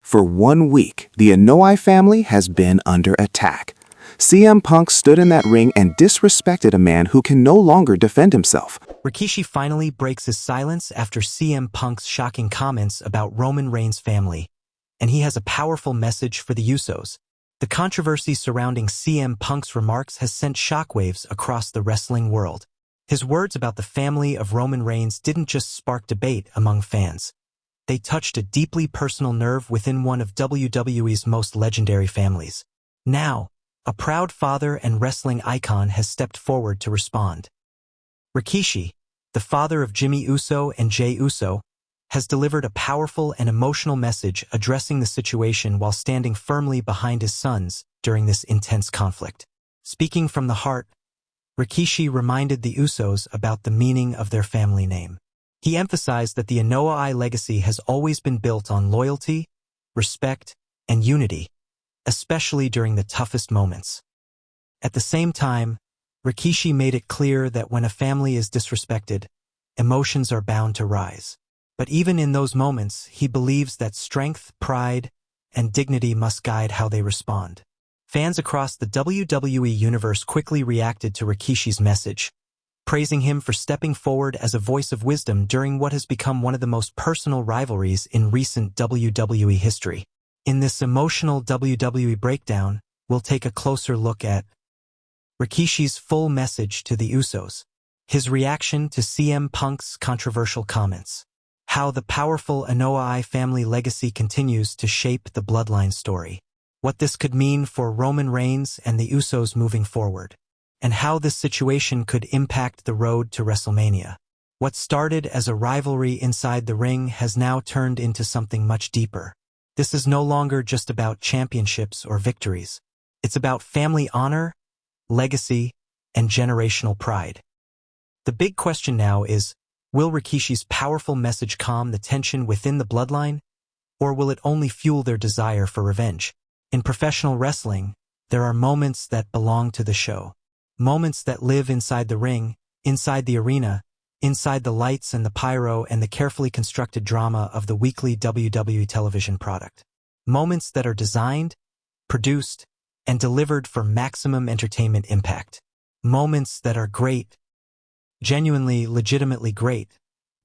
For 1 week, the Anoa'i family has been under attack. CM Punk stood in that ring and disrespected a man who can no longer defend himself. Rikishi finally breaks his silence after CM Punk's shocking comments about Roman Reigns' family, and he has a powerful message for the Usos. The controversy surrounding CM Punk's remarks has sent shockwaves across the wrestling world. His words about the family of Roman Reigns didn't just spark debate among fans. They touched a deeply personal nerve within one of WWE's most legendary families. Now, a proud father and wrestling icon has stepped forward to respond. Rikishi, the father of Jimmy Uso and Jey Uso, has delivered a powerful and emotional message addressing the situation while standing firmly behind his sons during this intense conflict. Speaking from the heart, Rikishi reminded the Usos about the meaning of their family name. He emphasized that the Anoa'i legacy has always been built on loyalty, respect, and unity, especially during the toughest moments. At the same time, Rikishi made it clear that when a family is disrespected, emotions are bound to rise. But even in those moments, he believes that strength, pride, and dignity must guide how they respond. Fans across the WWE universe quickly reacted to Rikishi's message, praising him for stepping forward as a voice of wisdom during what has become one of the most personal rivalries in recent WWE history. In this emotional WWE breakdown, we'll take a closer look at Rikishi's full message to the Usos, his reaction to CM Punk's controversial comments, how the powerful Anoa'i family legacy continues to shape the bloodline story, what this could mean for Roman Reigns and the Usos moving forward, and how this situation could impact the road to WrestleMania. What started as a rivalry inside the ring has now turned into something much deeper. This is no longer just about championships or victories. It's about family honor, legacy, and generational pride. The big question now is, will Rikishi's powerful message calm the tension within the bloodline, or will it only fuel their desire for revenge? In professional wrestling, there are moments that belong to the show. Moments that live inside the ring, inside the arena, inside the lights and the pyro and the carefully constructed drama of the weekly WWE television product. Moments that are designed, produced, and delivered for maximum entertainment impact. Moments that are great, genuinely, legitimately great,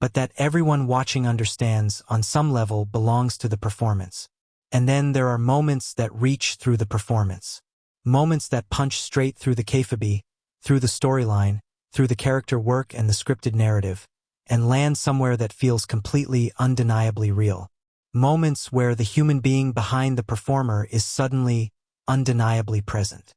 but that everyone watching understands on some level belongs to the performance. And then there are moments that reach through the performance. Moments that punch straight through the kayfabe, through the storyline, through the character work and the scripted narrative, and land somewhere that feels completely, undeniably real. Moments where the human being behind the performer is suddenly, undeniably present.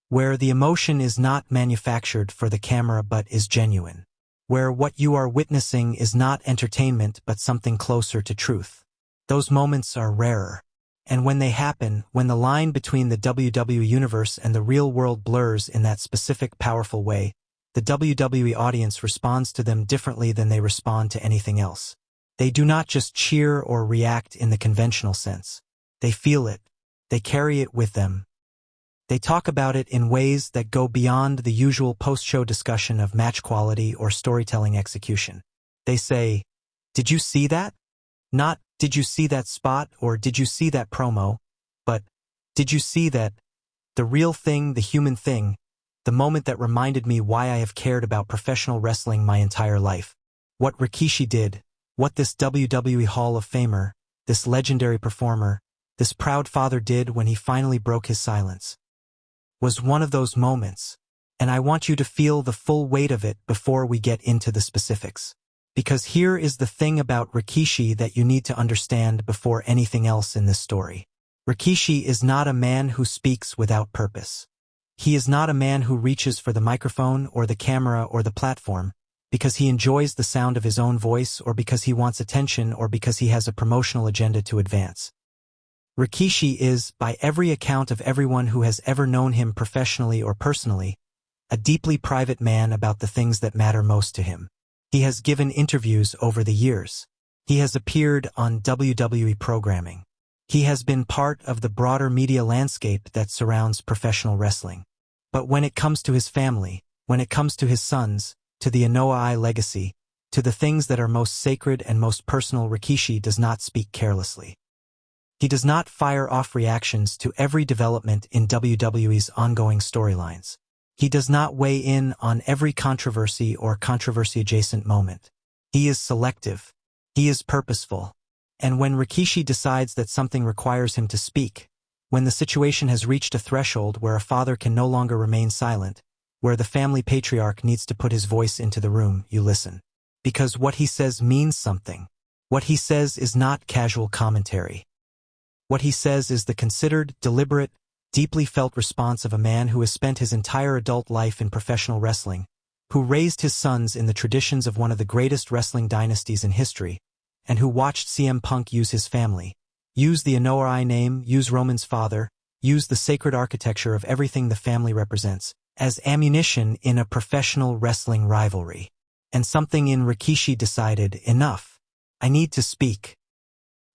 Where the emotion is not manufactured for the camera but is genuine. Where what you are witnessing is not entertainment but something closer to truth. Those moments are rarer. And when they happen, when the line between the WWE universe and the real world blurs in that specific powerful way, the WWE audience responds to them differently than they respond to anything else. They do not just cheer or react in the conventional sense. They feel it. They carry it with them. They talk about it in ways that go beyond the usual post-show discussion of match quality or storytelling execution. They say, "Did you see that?" Not, "Did you see that spot?" or "Did you see that promo?" but, "Did you see that? The real thing, the human thing, the moment that reminded me why I have cared about professional wrestling my entire life. What Rikishi did, what this WWE Hall of Famer, this legendary performer, this proud father did when he finally broke his silence, was one of those moments, and I want you to feel the full weight of it before we get into the specifics. Because here is the thing about Rikishi that you need to understand before anything else in this story. Rikishi is not a man who speaks without purpose. He is not a man who reaches for the microphone or the camera or the platform because he enjoys the sound of his own voice or because he wants attention or because he has a promotional agenda to advance. Rikishi is, by every account of everyone who has ever known him professionally or personally, a deeply private man about the things that matter most to him. He has given interviews over the years. He has appeared on WWE programming. He has been part of the broader media landscape that surrounds professional wrestling. But when it comes to his family, when it comes to his sons, to the Anoa'i legacy, to the things that are most sacred and most personal, Rikishi does not speak carelessly. He does not fire off reactions to every development in WWE's ongoing storylines. He does not weigh in on every controversy or controversy-adjacent moment. He is selective. He is purposeful. And when Rikishi decides that something requires him to speak, when the situation has reached a threshold where a father can no longer remain silent, where the family patriarch needs to put his voice into the room, you listen. Because what he says means something. What he says is not casual commentary. What he says is the considered, deliberate, deeply felt response of a man who has spent his entire adult life in professional wrestling, who raised his sons in the traditions of one of the greatest wrestling dynasties in history, and who watched CM Punk use his family, use the Anoa'i name, use Roman's father, use the sacred architecture of everything the family represents, as ammunition in a professional wrestling rivalry. And something in Rikishi decided, enough. I need to speak.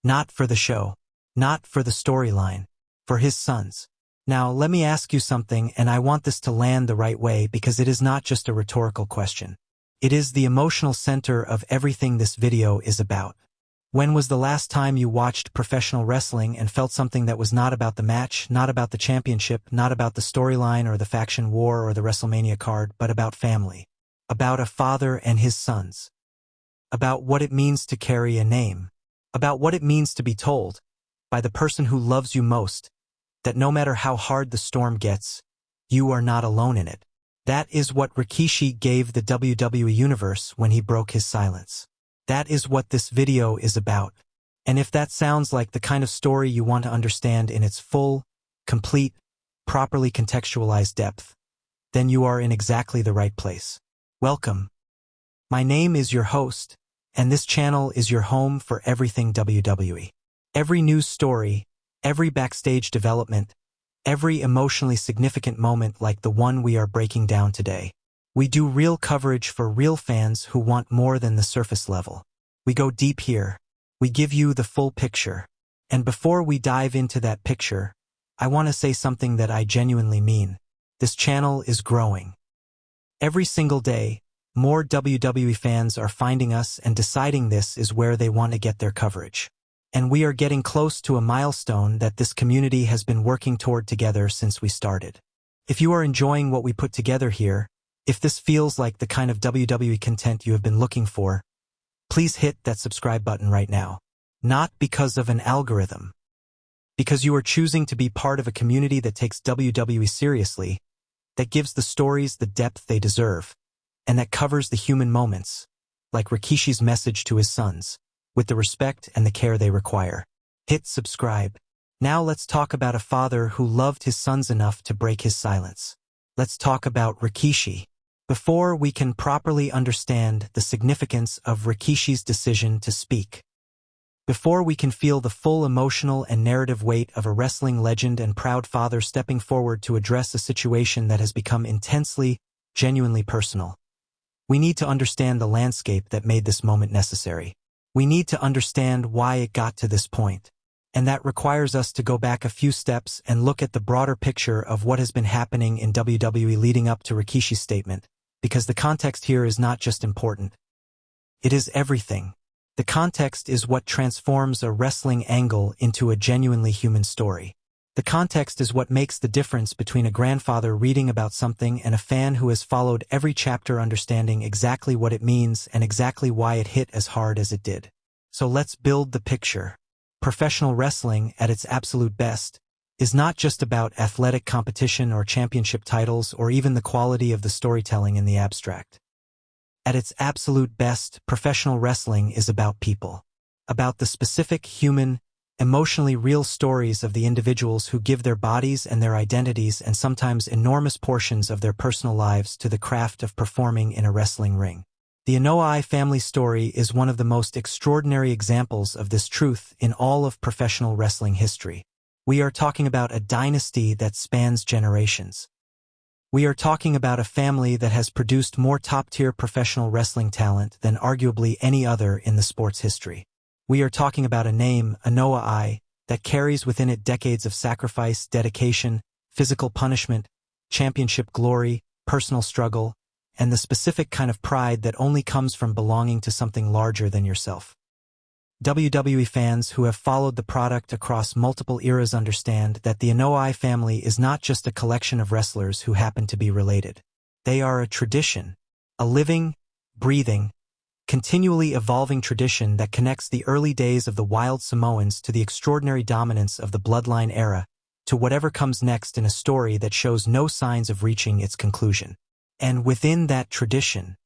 Not for the show. Not for the storyline. For his sons. Now, let me ask you something, and I want this to land the right way because it is not just a rhetorical question. It is the emotional center of everything this video is about. When was the last time you watched professional wrestling and felt something that was not about the match, not about the championship, not about the storyline or the faction war or the WrestleMania card, but about family? About a father and his sons. About what it means to carry a name. About what it means to be told, by the person who loves you most, that no matter how hard the storm gets, you are not alone in it. That is what Rikishi gave the WWE Universe when he broke his silence. That is what this video is about. And if that sounds like the kind of story you want to understand in its full, complete, properly contextualized depth, then you are in exactly the right place. Welcome. My name is your host, and this channel is your home for everything WWE. Every news story, every backstage development, every emotionally significant moment like the one we are breaking down today. We do real coverage for real fans who want more than the surface level. We go deep here. We give you the full picture. And before we dive into that picture, I want to say something that I genuinely mean. This channel is growing. Every single day, more WWE fans are finding us and deciding this is where they want to get their coverage. And we are getting close to a milestone that this community has been working toward together since we started. If you are enjoying what we put together here, if this feels like the kind of WWE content you have been looking for, please hit that subscribe button right now. Not because of an algorithm. Because you are choosing to be part of a community that takes WWE seriously, that gives the stories the depth they deserve, and that covers the human moments, like Rikishi's message to his sons, with the respect and the care they require. Hit subscribe. Now let's talk about a father who loved his sons enough to break his silence. Let's talk about Rikishi. Before we can properly understand the significance of Rikishi's decision to speak. Before we can feel the full emotional and narrative weight of a wrestling legend and proud father stepping forward to address a situation that has become intensely, genuinely personal. We need to understand the landscape that made this moment necessary. We need to understand why it got to this point. And that requires us to go back a few steps and look at the broader picture of what has been happening in WWE leading up to Rikishi's statement, because the context here is not just important. It is everything. The context is what transforms a wrestling angle into a genuinely human story. The context is what makes the difference between a grandfather reading about something and a fan who has followed every chapter understanding exactly what it means and exactly why it hit as hard as it did. So let's build the picture. Professional wrestling, at its absolute best, is not just about athletic competition or championship titles or even the quality of the storytelling in the abstract. At its absolute best, professional wrestling is about people. About the specific, human, emotionally real stories of the individuals who give their bodies and their identities and sometimes enormous portions of their personal lives to the craft of performing in a wrestling ring. The Anoa'i family story is one of the most extraordinary examples of this truth in all of professional wrestling history. We are talking about a dynasty that spans generations. We are talking about a family that has produced more top-tier professional wrestling talent than arguably any other in the sport's history. We are talking about a name, Anoa'i, that carries within it decades of sacrifice, dedication, physical punishment, championship glory, personal struggle, and the specific kind of pride that only comes from belonging to something larger than yourself. WWE fans who have followed the product across multiple eras understand that the Anoa'i family is not just a collection of wrestlers who happen to be related. They are a tradition, a living, breathing, continually evolving tradition that connects the early days of the Wild Samoans to the extraordinary dominance of the Bloodline era, to whatever comes next in a story that shows no signs of reaching its conclusion. And within that tradition,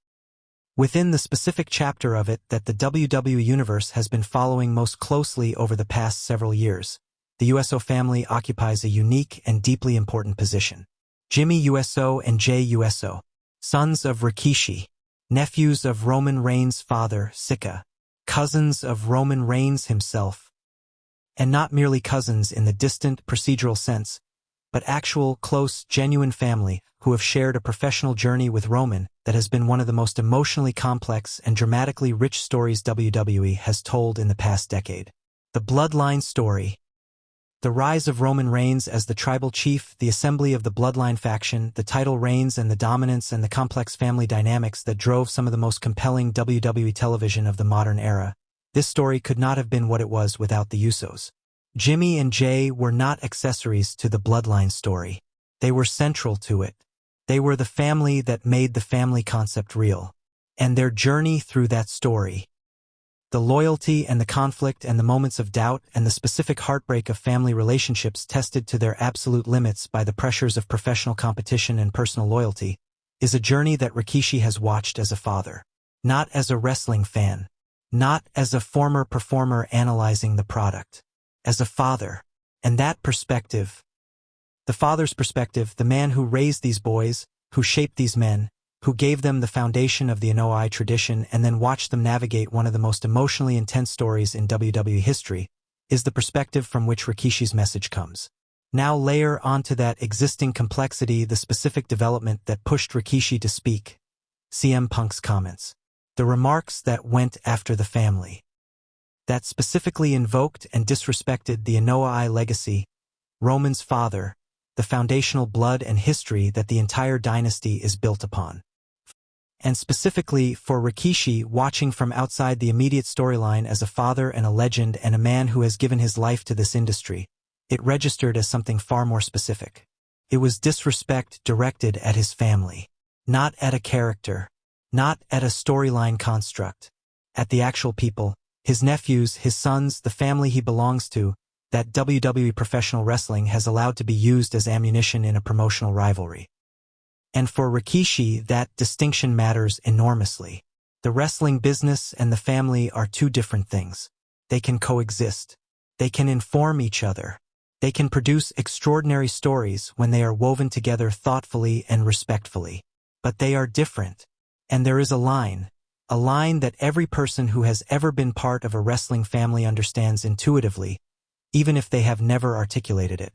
within the specific chapter of it that the WWE Universe has been following most closely over the past several years, the USO family occupies a unique and deeply important position. Jimmy USO and Jay USO, sons of Rikishi, nephews of Roman Reigns' father, Sika, cousins of Roman Reigns himself, and not merely cousins in the distant procedural sense, but actual, close, genuine family who have shared a professional journey with Roman that has been one of the most emotionally complex and dramatically rich stories WWE has told in the past decade. The Bloodline story. The rise of Roman Reigns as the tribal chief, the assembly of the Bloodline faction, the title reigns and the dominance and the complex family dynamics that drove some of the most compelling WWE television of the modern era. This story could not have been what it was without the Usos. Jimmy and Jay were not accessories to the Bloodline story. They were central to it. They were the family that made the family concept real. And their journey through that story, the loyalty and the conflict and the moments of doubt and the specific heartbreak of family relationships tested to their absolute limits by the pressures of professional competition and personal loyalty, is a journey that Rikishi has watched as a father. Not as a wrestling fan. Not as a former performer analyzing the product. As a father. And that perspective, the father's perspective, the man who raised these boys, who shaped these men, who gave them the foundation of the Anoa'i tradition and then watched them navigate one of the most emotionally intense stories in WWE history, is the perspective from which Rikishi's message comes. Now layer onto that existing complexity the specific development that pushed Rikishi to speak. CM Punk's comments. The remarks that went after the family. That specifically invoked and disrespected the Anoa'i legacy, Roman's father, the foundational blood and history that the entire dynasty is built upon. And specifically for Rikishi watching from outside the immediate storyline as a father and a legend and a man who has given his life to this industry, it registered as something far more specific. It was disrespect directed at his family, not at a character, not at a storyline construct, at the actual people, his nephews, his sons, the family he belongs to, that WWE professional wrestling has allowed to be used as ammunition in a promotional rivalry. And for Rikishi, that distinction matters enormously. The wrestling business and the family are two different things. They can coexist. They can inform each other. They can produce extraordinary stories when they are woven together thoughtfully and respectfully. But they are different. And there is a line that every person who has ever been part of a wrestling family understands intuitively, even if they have never articulated it.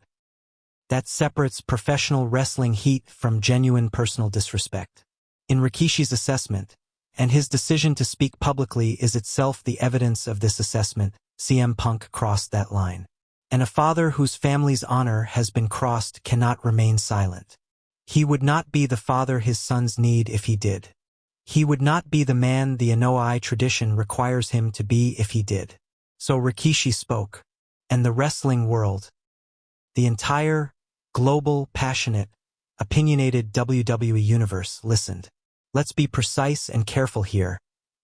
That separates professional wrestling heat from genuine personal disrespect. In Rikishi's assessment, and his decision to speak publicly is itself the evidence of this assessment, CM Punk crossed that line. And a father whose family's honor has been crossed cannot remain silent. He would not be the father his sons need if he did. He would not be the man the Anoa'i tradition requires him to be if he did. So Rikishi spoke. And the wrestling world, the entire, global, passionate, opinionated WWE universe listened. Let's be precise and careful here,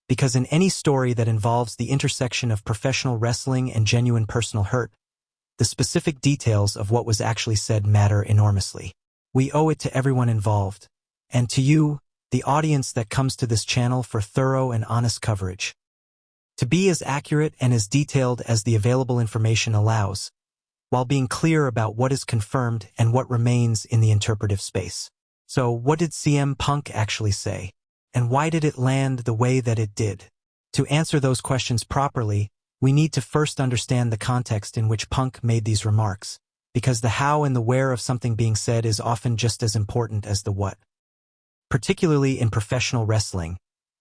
because in any story that involves the intersection of professional wrestling and genuine personal hurt, the specific details of what was actually said matter enormously. We owe it to everyone involved, and to you, the audience that comes to this channel for thorough and honest coverage. To be as accurate and as detailed as the available information allows, while being clear about what is confirmed and what remains in the interpretive space. So, what did CM Punk actually say? And why did it land the way that it did? To answer those questions properly, we need to first understand the context in which Punk made these remarks, because the how and the where of something being said is often just as important as the what. Particularly in professional wrestling,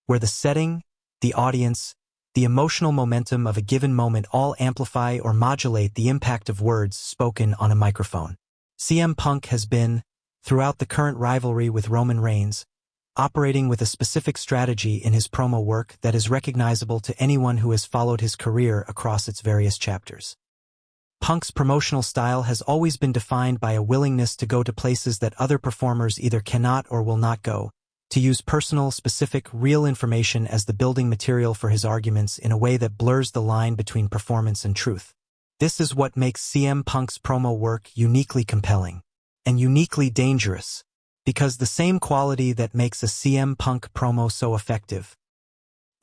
where the setting, the audience, the emotional momentum of a given moment all amplify or modulate the impact of words spoken on a microphone. CM Punk has been, throughout the current rivalry with Roman Reigns, operating with a specific strategy in his promo work that is recognizable to anyone who has followed his career across its various chapters. Punk's promotional style has always been defined by a willingness to go to places that other performers either cannot or will not go, to use personal, specific, real information as the building material for his arguments in a way that blurs the line between performance and truth. This is what makes CM Punk's promo work uniquely compelling and uniquely dangerous, because the same quality that makes a CM Punk promo so effective,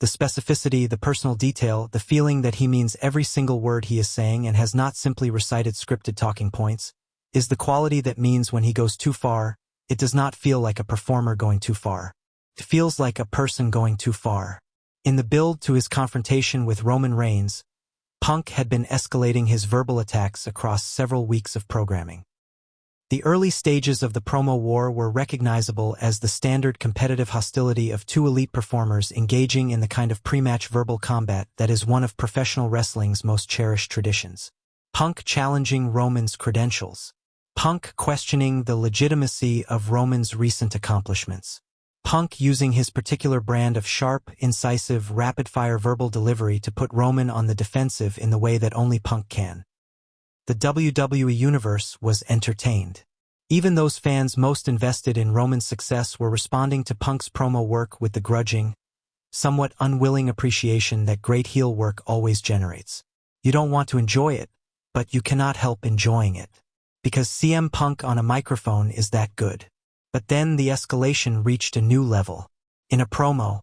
the specificity, the personal detail, the feeling that he means every single word he is saying and has not simply recited scripted talking points, is the quality that means when he goes too far, it does not feel like a performer going too far. It feels like a person going too far. In the build to his confrontation with Roman Reigns, Punk had been escalating his verbal attacks across several weeks of programming. The early stages of the promo war were recognizable as the standard competitive hostility of two elite performers engaging in the kind of pre-match verbal combat that is one of professional wrestling's most cherished traditions. Punk challenging Roman's credentials. Punk questioning the legitimacy of Roman's recent accomplishments. Punk using his particular brand of sharp, incisive, rapid-fire verbal delivery to put Roman on the defensive in the way that only Punk can. The WWE Universe was entertained. Even those fans most invested in Roman's success were responding to Punk's promo work with the grudging, somewhat unwilling appreciation that great heel work always generates. You don't want to enjoy it, but you cannot help enjoying it. Because CM Punk on a microphone is that good. But then the escalation reached a new level. In a promo,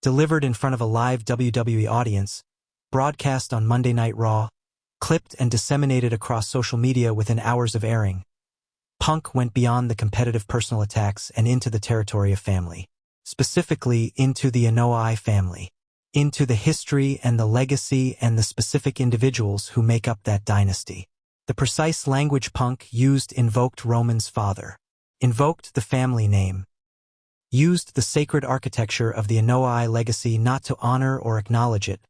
delivered in front of a live WWE audience, broadcast on Monday Night Raw, clipped and disseminated across social media within hours of airing, Punk went beyond the competitive personal attacks and into the territory of family. Specifically into the Anoa'i family. Into the history and the legacy and the specific individuals who make up that dynasty. The precise language Punk used invoked Roman's father. Invoked the family name. Used the sacred architecture of the Anoa'i legacy not to honor or acknowledge it,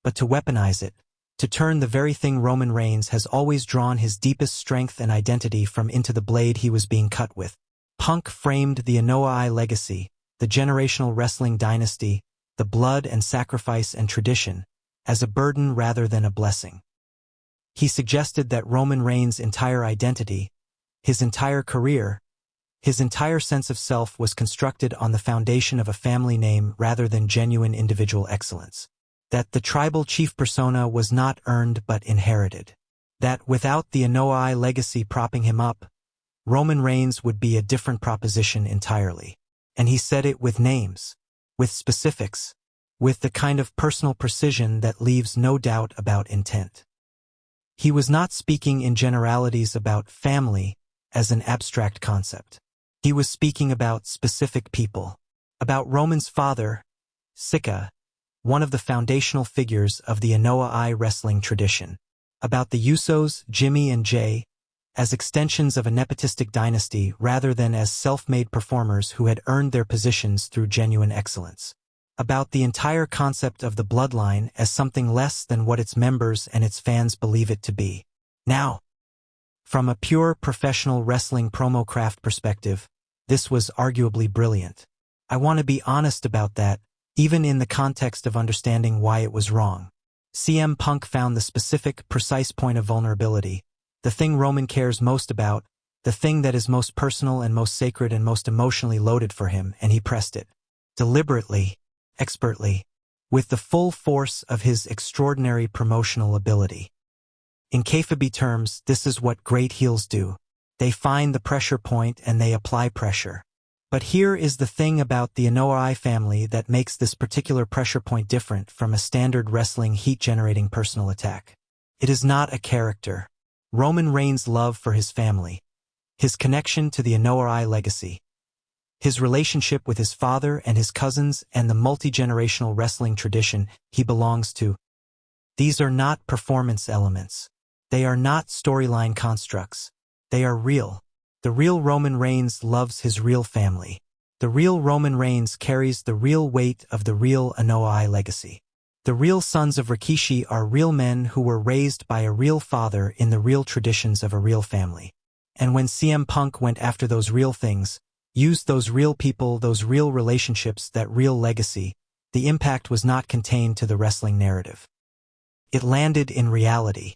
but to weaponize it. To turn the very thing Roman Reigns has always drawn his deepest strength and identity from into the blade he was being cut with. Punk framed the Anoa'i legacy, the generational wrestling dynasty, the blood and sacrifice and tradition, as a burden rather than a blessing. He suggested that Roman Reigns' entire identity, his entire career, his entire sense of self was constructed on the foundation of a family name rather than genuine individual excellence. That the tribal chief persona was not earned but inherited. That without the Anoa'i legacy propping him up, Roman Reigns would be a different proposition entirely. And he said it with names, with specifics, with the kind of personal precision that leaves no doubt about intent. He was not speaking in generalities about family as an abstract concept. He was speaking about specific people, about Roman's father, Sika, one of the foundational figures of the Anoa'i wrestling tradition, about the Usos, Jimmy and Jay, as extensions of a nepotistic dynasty rather than as self-made performers who had earned their positions through genuine excellence, about the entire concept of the bloodline as something less than what its members and its fans believe it to be. Now, from a pure professional wrestling promo craft perspective, this was arguably brilliant. I want to be honest about that, even in the context of understanding why it was wrong. CM Punk found the specific, precise point of vulnerability, the thing Roman cares most about, the thing that is most personal and most sacred and most emotionally loaded for him, and he pressed it. Deliberately, expertly, with the full force of his extraordinary promotional ability. In kayfabe terms, this is what great heels do. They find the pressure point and they apply pressure. But here is the thing about the Anoa'i family that makes this particular pressure point different from a standard wrestling heat-generating personal attack. It is not a character. Roman Reigns' love for his family, his connection to the Anoa'i legacy, his relationship with his father and his cousins and the multi-generational wrestling tradition he belongs to. These are not performance elements. They are not storyline constructs. They are real. The real Roman Reigns loves his real family. The real Roman Reigns carries the real weight of the real Anoa'i legacy. The real sons of Rikishi are real men who were raised by a real father in the real traditions of a real family. And when CM Punk went after those real things, used those real people, those real relationships, that real legacy, the impact was not contained to the wrestling narrative. It landed in reality.